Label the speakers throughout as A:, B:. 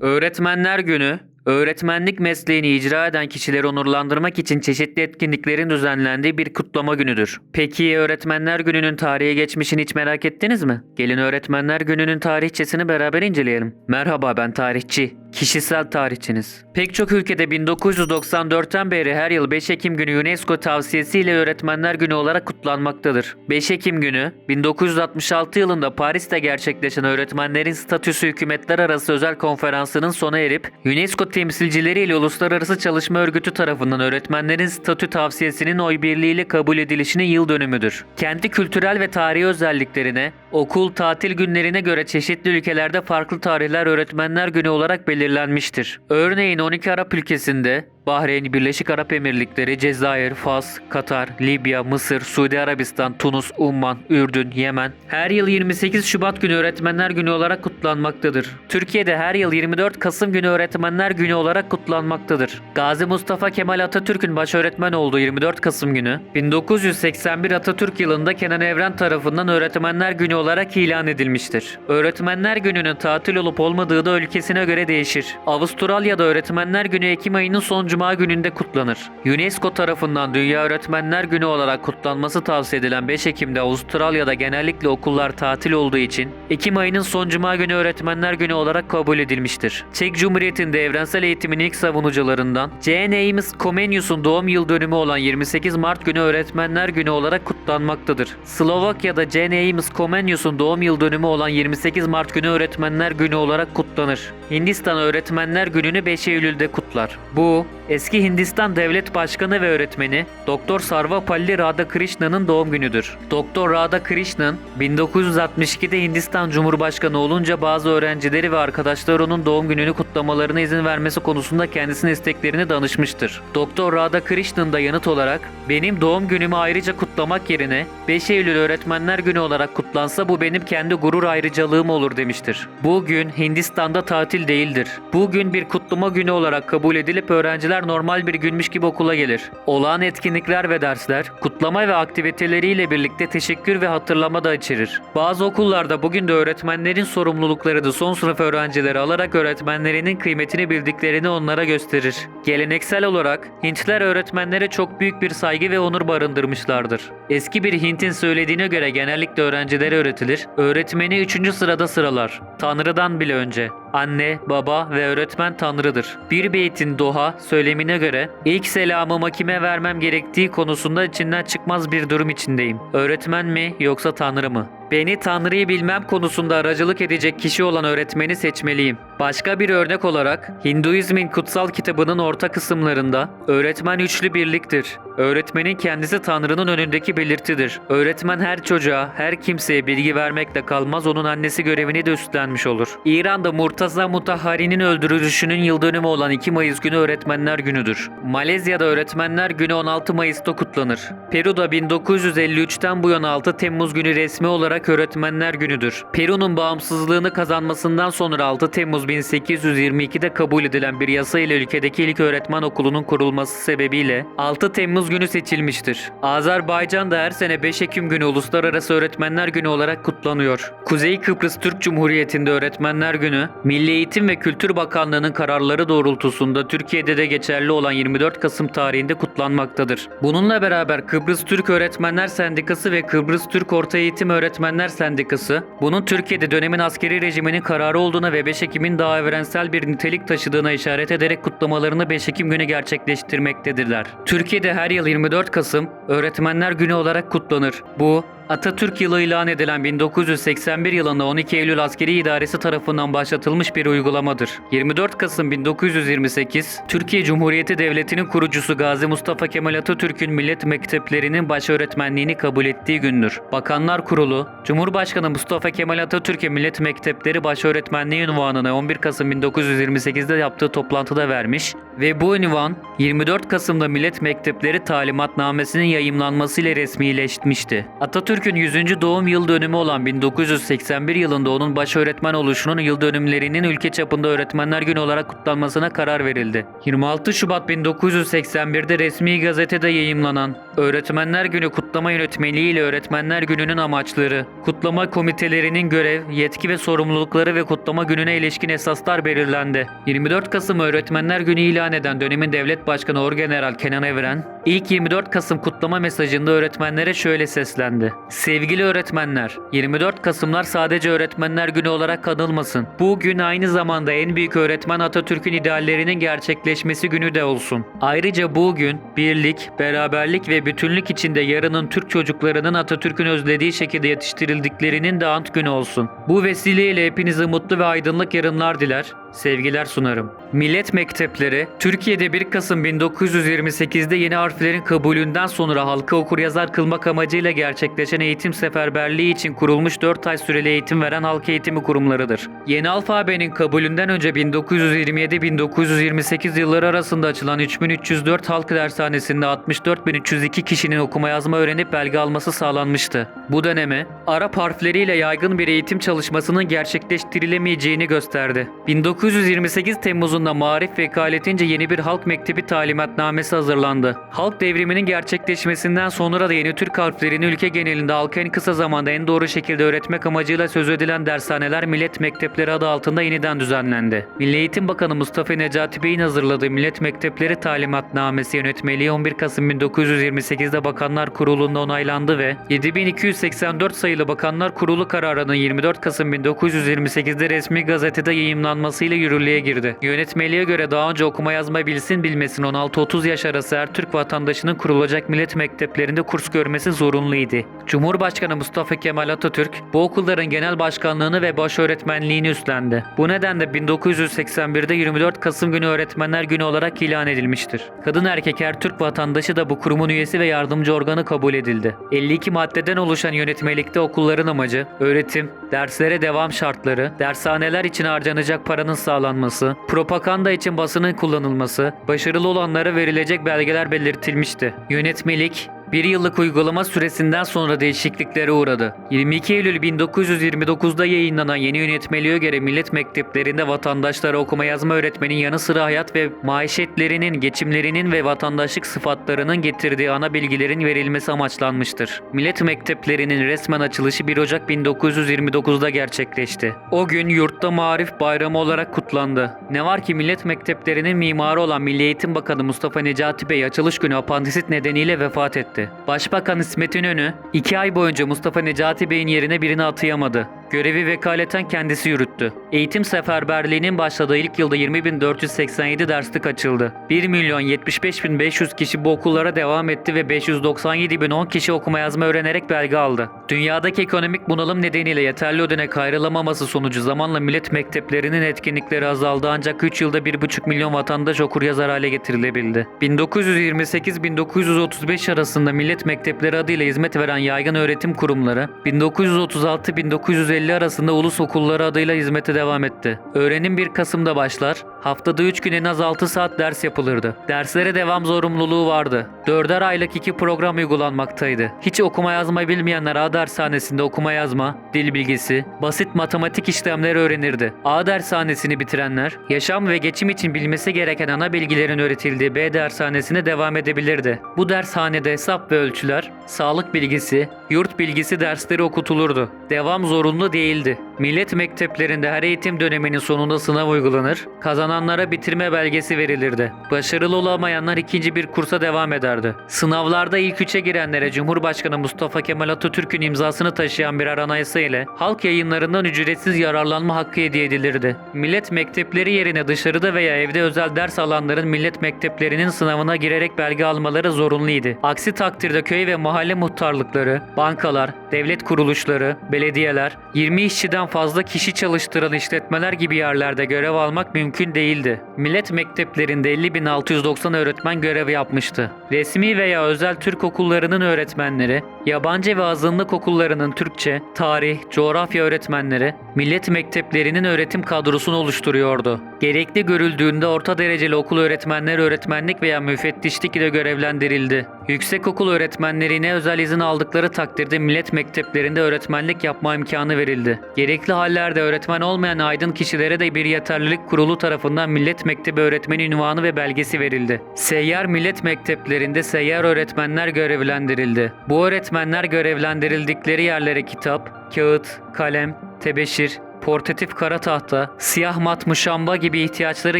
A: Öğretmenler Günü, öğretmenlik mesleğini icra eden kişileri onurlandırmak için çeşitli etkinliklerin düzenlendiği bir kutlama günüdür. Peki Öğretmenler Günü'nün tarihe geçmişini hiç merak ettiniz mi? Gelin Öğretmenler Günü'nün tarihçesini beraber inceleyelim. Merhaba, ben tarihçi. Kişisel tarihçiniz. Pek çok ülkede 1994'ten beri her yıl 5 Ekim günü UNESCO tavsiyesiyle Öğretmenler Günü olarak kutlanmaktadır. 5 Ekim günü 1966 yılında Paris'te gerçekleşen Öğretmenlerin Statüsü Hükümetler Arası Özel Konferansı'nın sona erip UNESCO temsilcileriyle Uluslararası Çalışma Örgütü tarafından öğretmenlerin statü tavsiyesinin oy birliğiyle kabul edilişinin yıl dönümüdür. Kendi kültürel ve tarihi özelliklerine, okul, tatil günlerine göre çeşitli ülkelerde farklı tarihler Öğretmenler Günü olarak belirlenmiştir. Örneğin 12 Arap ülkesinde Bahreyn, Birleşik Arap Emirlikleri, Cezayir, Fas, Katar, Libya, Mısır, Suudi Arabistan, Tunus, Umman, Ürdün, Yemen her yıl 28 Şubat günü Öğretmenler Günü olarak kutlanmaktadır. Türkiye'de her yıl 24 Kasım günü Öğretmenler Günü olarak kutlanmaktadır. Gazi Mustafa Kemal Atatürk'ün başöğretmen olduğu 24 Kasım günü 1981 Atatürk yılında Kenan Evren tarafından Öğretmenler Günü olarak ilan edilmiştir. Öğretmenler Günü'nün tatil olup olmadığı da ülkesine göre değişir. Avustralya'da Öğretmenler Günü Ekim ayının son Cuma gününde kutlanır. UNESCO tarafından Dünya Öğretmenler Günü olarak kutlanması tavsiye edilen 5 Ekim'de Avustralya'da genellikle okullar tatil olduğu için Ekim ayının son Cuma günü Öğretmenler Günü olarak kabul edilmiştir. Çek Cumhuriyeti'nde evrensel eğitimin ilk savunucularından Jane Ames Comenius'un doğum yıl dönümü olan 28 Mart günü Öğretmenler Günü olarak kutlanmaktadır. Slovakya'da Jane Ames Comenius'un doğum yıl dönümü olan 28 Mart günü Öğretmenler Günü olarak kutlanır. Hindistan Öğretmenler Günü'nü 5 Eylül'de kutlar. Bu, eski Hindistan Devlet Başkanı ve öğretmeni Dr. Sarvapalli Radhakrishnan'ın doğum günüdür. Dr. Radhakrishnan 1962'de Hindistan Cumhurbaşkanı olunca bazı öğrencileri ve arkadaşları onun doğum gününü kutlamalarına izin vermesi konusunda kendisine isteklerini danışmıştır. Dr. Radhakrishnan da yanıt olarak "Benim doğum günümü ayrıca kutlamak yerine 5 Eylül Öğretmenler Günü olarak kutlansa bu benim kendi gurur ayrıcalığım olur" demiştir. Bu gün Hindistan'da tatil değildir. Bu gün bir kutlama günü olarak kabul edilip öğrenciler normal bir günmüş gibi okula gelir. Olağan etkinlikler ve dersler, kutlama ve aktiviteleriyle birlikte teşekkür ve hatırlama da içerir. Bazı okullarda bugün de öğretmenlerin sorumluluklarını son sınıf öğrencileri alarak öğretmenlerinin kıymetini bildiklerini onlara gösterir. Geleneksel olarak Hintler öğretmenlere çok büyük bir saygı ve onur barındırmışlardır. Eski bir Hint'in söylediğine göre genellikle öğrencilere öğretilir, öğretmeni 3. sırada sıralar. Tanrı'dan bile önce. Anne, baba ve öğretmen Tanrı'dır. Bir beytin doha söylemine göre ilk selamımı kime vermem gerektiği konusunda içinden çıkmaz bir durum içindeyim. Öğretmen mi yoksa Tanrı mı? Beni Tanrı'yı bilmem konusunda aracılık edecek kişi olan öğretmeni seçmeliyim. Başka bir örnek olarak Hinduizmin kutsal kitabının orta kısımlarında öğretmen üçlü birliktir. Öğretmenin kendisi Tanrı'nın önündeki belirtidir. Öğretmen her çocuğa, her kimseye bilgi vermekle kalmaz, onun annesi görevini de üstlenmiş olur. İran'da Murtaza Mutahhari'nin öldürülüşünün yıl dönümü olan 2 Mayıs günü Öğretmenler Günü'dür. Malezya'da Öğretmenler Günü 16 Mayıs'ta kutlanır. Peru'da 1953'ten bu yana 6 Temmuz günü resmi olarak Öğretmenler Günü'dür. Peru'nun bağımsızlığını kazanmasından sonra 6 Temmuz 1822'de kabul edilen bir yasa ile ülkedeki ilk öğretmen okulunun kurulması sebebiyle 6 Temmuz günü seçilmiştir. Azerbaycan'da her sene 5 Ekim günü Uluslararası Öğretmenler Günü olarak kutlanıyor. Kuzey Kıbrıs Türk Cumhuriyeti'nde Öğretmenler Günü, Milli Eğitim ve Kültür Bakanlığı'nın kararları doğrultusunda Türkiye'de de geçerli olan 24 Kasım tarihinde kutlanmaktadır. Bununla beraber Kıbrıs Türk Öğretmenler Sendikası ve Kıbrıs Türk Orta Eğitim Öğretmenler Sendikası, bunun Türkiye'de dönemin askeri rejiminin kararı olduğuna ve 5 Ekim'in daha evrensel bir nitelik taşıdığına işaret ederek kutlamalarını 5 Ekim günü gerçekleştirmektedirler. Türkiye'de her yıl 24 Kasım Öğretmenler Günü olarak kutlanır. Bu, Atatürk yılı ilan edilen 1981 yılında 12 Eylül Askeri İdaresi tarafından başlatılmış bir uygulamadır. 24 Kasım 1928, Türkiye Cumhuriyeti Devleti'nin kurucusu Gazi Mustafa Kemal Atatürk'ün millet mekteplerinin başöğretmenliğini kabul ettiği gündür. Bakanlar Kurulu, Cumhurbaşkanı Mustafa Kemal Atatürk'e millet mektepleri başöğretmenliği unvanını 11 Kasım 1928'de yaptığı toplantıda vermiş ve bu unvan 24 Kasım'da Millet Mektepleri Talimatnamesi'nin yayımlanmasıyla resmileşmişti. Atatürk'ün 100. doğum yıl dönümü olan 1981 yılında onun başöğretmen oluşunun yıl dönümlerinin ülke çapında Öğretmenler Günü olarak kutlanmasına karar verildi. 26 Şubat 1981'de resmi gazetede yayımlanan Öğretmenler Günü kutlama yönetmeliği ile Öğretmenler Günü'nün amaçları, kutlama komitelerinin görev, yetki ve sorumlulukları ve kutlama gününe ilişkin esaslar belirlendi. 24 Kasım Öğretmenler Günü ilan eden dönemin Devlet Başkanı Orgeneral Kenan Evren, ilk 24 Kasım kutlama mesajında öğretmenlere şöyle seslendi. Sevgili öğretmenler, 24 Kasımlar sadece Öğretmenler Günü olarak anılmasın. Bu gün aynı zamanda en büyük öğretmen Atatürk'ün ideallerinin gerçekleşmesi günü de olsun. Ayrıca bu gün birlik, beraberlik ve bütünlük içinde yarının Türk çocuklarının Atatürk'ün özlediği şekilde yetiştirildiklerinin de ant günü olsun. Bu vesileyle hepinize mutlu ve aydınlık yarınlar diler, sevgiler sunarım. Millet mektepleri, Türkiye'de 1 Kasım 1928'de yeni harflerin kabulünden sonra halka okuryazar kılmak amacıyla gerçekleşen eğitim seferberliği için kurulmuş 4 ay süreli eğitim veren halk eğitimi kurumlarıdır. Yeni alfabenin kabulünden önce 1927-1928 yılları arasında açılan 3304 halk dershanesinde 64.302 kişinin okuma yazma öğrenip belge alması sağlanmıştı. Bu döneme Arap harfleriyle yaygın bir eğitim çalışmasının gerçekleştirilemeyeceğini gösterdi. 1928 Temmuz'unda Maarif Vekaletince yeni bir halk mektebi talimatnamesi hazırlandı. Halk devriminin gerçekleşmesinden sonra da yeni Türk harflerini ülke genelinde halka en kısa zamanda en doğru şekilde öğretmek amacıyla söz edilen dershaneler millet mektepleri adı altında yeniden düzenlendi. Milli Eğitim Bakanı Mustafa Necati Bey'in hazırladığı Millet Mektepleri Talimatnamesi yönetmeliği 11 Kasım 1928'de Bakanlar Kurulu'nda onaylandı ve 7284 sayılı Bakanlar Kurulu kararının 24 Kasım 1928'de resmi gazetede yayımlanmasıyla yürürlüğe girdi. Yönetmeliğe göre daha önce okuma yazma bilsin bilmesin 16-30 yaş arası her Türk vatandaşının kurulacak millet mekteplerinde kurs görmesi zorunluydu. Cumhurbaşkanı Mustafa Kemal Atatürk bu okulların genel başkanlığını ve baş öğretmenliğini üstlendi. Bu nedenle 1981'de 24 Kasım günü Öğretmenler Günü olarak ilan edilmiştir. Kadın erkek her Türk vatandaşı da bu kurumun üyesi ve yardımcı organı kabul edildi. 52 maddeden oluşan yönetmelikte okulların amacı, öğretim, derslere devam şartları, dershaneler için harcanacak paranın sağlanması, propaganda için basının kullanılması, başarılı olanlara verilecek belgeler belirtilmişti. Yönetmelik, bir yıllık uygulama süresinden sonra değişikliklere uğradı. 22 Eylül 1929'da yayınlanan yeni yönetmeliğe göre millet mekteplerinde vatandaşlara okuma yazma öğretmenin yanı sıra hayat ve maişetlerinin, geçimlerinin ve vatandaşlık sıfatlarının getirdiği ana bilgilerin verilmesi amaçlanmıştır. Millet mekteplerinin resmen açılışı 1 Ocak 1929'da gerçekleşti. O gün yurtta Maarif Bayramı olarak kutlandı. Ne var ki millet mekteplerinin mimarı olan Milli Eğitim Bakanı Mustafa Necati Bey açılış günü apandisit nedeniyle vefat etti. Başbakan İsmet İnönü 2 ay boyunca Mustafa Necati Bey'in yerine birini atayamadı. Görevi vekaleten kendisi yürüttü. Eğitim seferberliğinin başladığı ilk yılda 20.487 derslik açıldı. 1.075.500 kişi bu okullara devam etti ve 597.010 kişi okuma yazma öğrenerek belge aldı. Dünyadaki ekonomik bunalım nedeniyle yeterli ödenek ayrılamaması sonucu zamanla millet mekteplerinin etkinlikleri azaldı ancak 3 yılda 1,5 milyon vatandaş okuryazar hale getirilebildi. 1928-1935 arasında millet mektepleri adıyla hizmet veren yaygın öğretim kurumları, 1936-1950 arasında ulus okulları adıyla hizmete devam etti. Öğrenim 1 Kasım'da başlar, haftada 3 gün en az 6 saat ders yapılırdı. Derslere devam zorunluluğu vardı. 4'er aylık 2 program uygulanmaktaydı. Hiç okuma yazma bilmeyenler A dershanesinde okuma yazma, dil bilgisi, basit matematik işlemleri öğrenirdi. A dershanesini bitirenler, yaşam ve geçim için bilmesi gereken ana bilgilerin öğretildiği B dershanesine devam edebilirdi. Bu dershanede hesap ve ölçüler, sağlık bilgisi, yurt bilgisi dersleri okutulurdu. Devam zorunlu değildi. Millet mekteplerinde her eğitim döneminin sonunda sınav uygulanır, kazananlara bitirme belgesi verilirdi. Başarılı olamayanlar ikinci bir kursa devam ederdi. Sınavlarda ilk 3'e girenlere Cumhurbaşkanı Mustafa Kemal Atatürk'ün imzasını taşıyan birer anayasa ile halk yayınlarından ücretsiz yararlanma hakkı hediye edilirdi. Millet mektepleri yerine dışarıda veya evde özel ders alanların millet mekteplerinin sınavına girerek belge almaları zorunluydu. Aksi takdirde köy ve mahalle muhtarlıkları, bankalar, devlet kuruluşları, belediyeler, 20 işçiden fazla kişi çalıştıran işletmeler gibi yerlerde görev almak mümkün değildi. Millet mekteplerinde 50.690 öğretmen görev yapmıştı. Resmi veya özel Türk okullarının öğretmenleri, yabancı ve azınlık okullarının Türkçe, tarih, coğrafya öğretmenleri, millet mekteplerinin öğretim kadrosunu oluşturuyordu. Gerekli görüldüğünde orta dereceli okul öğretmenleri öğretmenlik veya müfettişlik ile görevlendirildi. Yüksekokul öğretmenlerine özel izin aldıkları takdirde millet mekteplerinde öğretmenlik yapma imkanı verildi. Gerekli hallerde öğretmen olmayan aydın kişilere de bir yeterlilik kurulu tarafından millet mektebi öğretmeni unvanı ve belgesi verildi. Seyyar millet mekteplerinde seyyar öğretmenler görevlendirildi. Bu öğretmenler görevlendirildikleri yerlere kitap, kağıt, kalem, tebeşir, portatif kara tahta, siyah mat muşamba gibi ihtiyaçları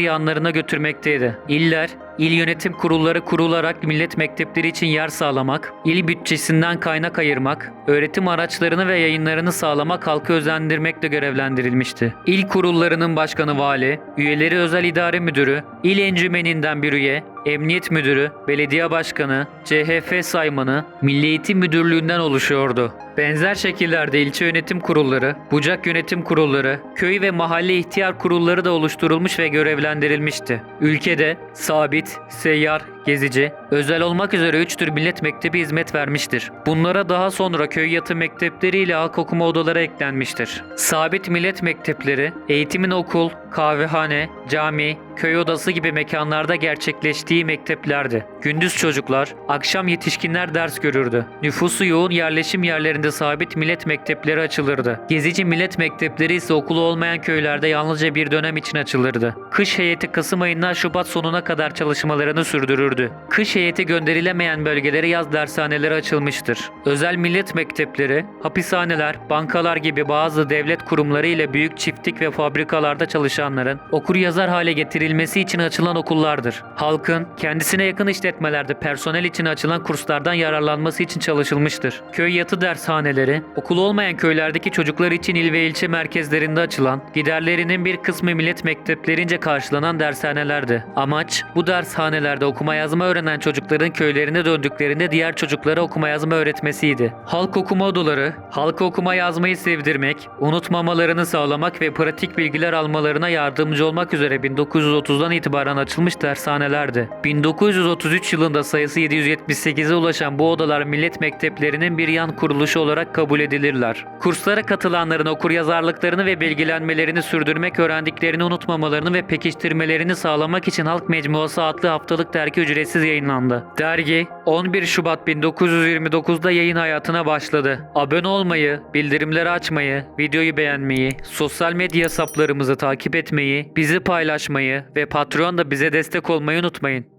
A: yanlarına götürmekteydi. İller, il yönetim kurulları kurularak millet mektepleri için yer sağlamak, il bütçesinden kaynak ayırmak, öğretim araçlarını ve yayınlarını sağlamak, halkı özendirmekle görevlendirilmişti. İl kurullarının başkanı vali, üyeleri özel idare müdürü, il encümeninden bir üye, emniyet müdürü, belediye başkanı, CHF saymanı, Milli Eğitim Müdürlüğü'nden oluşuyordu. Benzer şekillerde ilçe yönetim kurulları, bucak yönetim kurulları, köy ve mahalle ihtiyar kurulları da oluşturulmuş ve görevlendirilmişti. Ülkede sabit, seyyar, gezici, özel olmak üzere 3 tür millet mektebi hizmet vermiştir. Bunlara daha sonra köy yatı mektepleri ile halk okuma odaları eklenmiştir. Sabit millet mektepleri, eğitimin okul, kahvehane, cami, köy odası gibi mekanlarda gerçekleştiği mekteplerdi. Gündüz çocuklar, akşam yetişkinler ders görürdü. Nüfusu yoğun yerleşim yerlerinde sabit millet mektepleri açılırdı. Gezici millet mektepleri ise okulu olmayan köylerde yalnızca bir dönem için açılırdı. Kış heyeti Kasım ayından Şubat sonuna kadar çalışmalarını sürdürürdü. Kış heyeti gönderilemeyen bölgelere yaz dershaneleri açılmıştır. Özel millet mektepleri, hapishaneler, bankalar gibi bazı devlet kurumları ile büyük çiftlik ve fabrikalarda çalışanların okur yazar hale getirilmesi için açılan okullardır. Halkın kendisine yakın işletmelerde personel için açılan kurslardan yararlanması için çalışılmıştır. Köy yatı dershaneleri, okul olmayan köylerdeki çocuklar için il ve ilçe merkezlerinde açılan, giderlerinin bir kısmı millet mekteplerince karşılanan dershanelerdi. Amaç, bu dershanelerde okuma yazma öğrenen çocukların köylerine döndüklerinde diğer çocuklara okuma yazma öğretmesiydi. Halk okuma odaları, halka okuma yazmayı sevdirmek, unutmamalarını sağlamak ve pratik bilgiler almalarına yardımcı olmak üzere 1930'dan itibaren açılmış dershanelerdi. 1933 yılında sayısı 778'e ulaşan bu odalar millet mekteplerinin bir yan kuruluşu olarak kabul edilirler. Kurslara katılanların okuryazarlıklarını ve bilgilenmelerini sürdürmek, öğrendiklerini unutmamalarını ve pekiştirmelerini sağlamak için Halk Mecmuası adlı haftalık dergi ücretsiz yayınlandı. Dergi 11 Şubat 1929'da yayın hayatına başladı. Abone olmayı, bildirimleri açmayı, videoyu beğenmeyi, sosyal medya hesaplarımızı takip etmeyi, bizi paylaşmayı ve Patreon'da bize destek olmayı unutmayın.